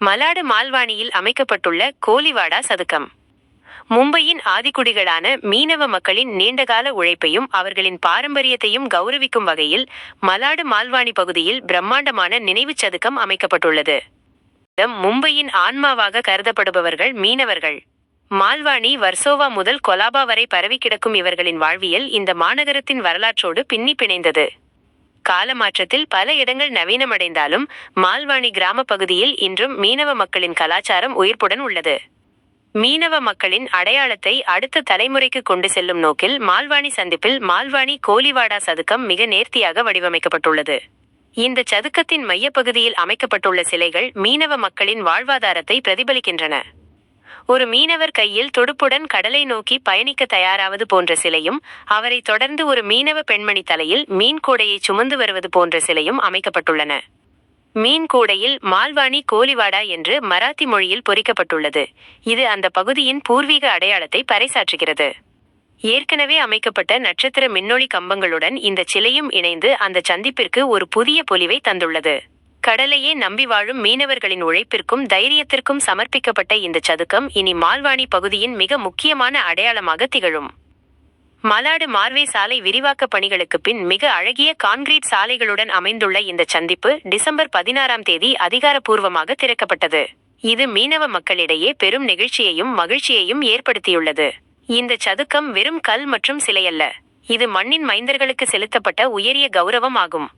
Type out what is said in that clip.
மலாடு மால்வானியில் அமைக்கப்பட்டுள்ள கோலிவாடா சதுக்கம் மும்பையின் ஆதிக்குடிகளான மீனவ மக்களின் நீண்டகால உழைப்பையும் அவர்களின் பாரம்பரியத்தையும் கௌரவிக்கும் வகையில் மலாடு மால்வானி பகுதியில் பிரம்மாண்டமான நினைவுச் சதுக்கம் அமைக்கப்பட்டுள்ளது. மும்பையின் ஆன்மாவாக கருதப்படுபவர்கள் மீனவர்கள். மால்வானி வர்சோவா முதல் கொலாபா வரை பரவி கிடக்கும் இவர்களின் வாழ்வியல் இந்த மாநகரத்தின் வரலாற்றோடு பின்னி பிணைந்தது. காலமாற்றத்தில் பல இடங்கள் நவீனமடைந்தாலும் மால்வானி கிராம பகுதியில் இன்றும் மீனவ மக்களின் கலாச்சாரம் உயிர்ப்புடன் உள்ளது. மீனவ மக்களின் அடையாளத்தை அடுத்த தலைமுறைக்கு கொண்டு செல்லும் நோக்கில் மால்வானி சந்திப்பில் மால்வானி கோலிவாடா சதுக்கம் மிக நேர்த்தியாக வடிவமைக்கப்பட்டுள்ளது. இந்த சதுக்கத்தின் மையப்பகுதியில் அமைக்கப்பட்டுள்ள சிலைகள் மீனவ மக்களின் வாழ்வாதாரத்தை பிரதிபலிக்கின்றன. ஒரு மீனவர் கையில் துடுப்புடன் கடலை நோக்கி பயணிக்க தயாராவது போன்ற சிலையும், அவரை தொடர்ந்து ஒரு மீனவ பெண்மணி தலையில் மீன் கூடையை சுமந்து வருவது போன்ற சிலையும் அமைக்கப்பட்டுள்ளன. மீன் கூடையில் மால்வானி கோலிவாடா என்று மராத்தி மொழியில் பொறிக்கப்பட்டுள்ளது. இது அந்த பகுதியின் பூர்வீக அடையாளத்தை பறைசாற்றுகிறது. ஏற்கனவே அமைக்கப்பட்ட நட்சத்திர மின்னொளி கம்பங்களுடன் இந்த சிலையும் இணைந்து அந்த சந்திப்பிற்கு ஒரு புதிய பொலிவை தந்துள்ளது. கடலையே நம்பி வாழும் மீனவர்களின் உழைப்பிற்கும் தைரியத்திற்கும் சமர்ப்பிக்கப்பட்ட இந்த சதுக்கம் இனி மால்வானி பகுதியின் மிக முக்கியமான அடையாளமாக திகழும். மலாடு மார்வே சாலை விரிவாக்க பணிகளுக்கு பின் மிக அழகிய கான்கிரீட் சாலைகளுடன் அமைந்துள்ள இந்த சந்திப்பு டிசம்பர் 16ஆம் தேதி அதிகாரப்பூர்வமாக திறக்கப்பட்டது. இது மீனவ மக்களிடையே பெரும் நெகிழ்ச்சியையும் மகிழ்ச்சியையும் ஏற்படுத்தியுள்ளது. இந்த சதுக்கம் வெறும் கல் மற்றும் சிலையல்ல, இது மண்ணின் மைந்தர்களுக்கு செலுத்தப்பட்ட உயரிய கௌரவம் ஆகும்.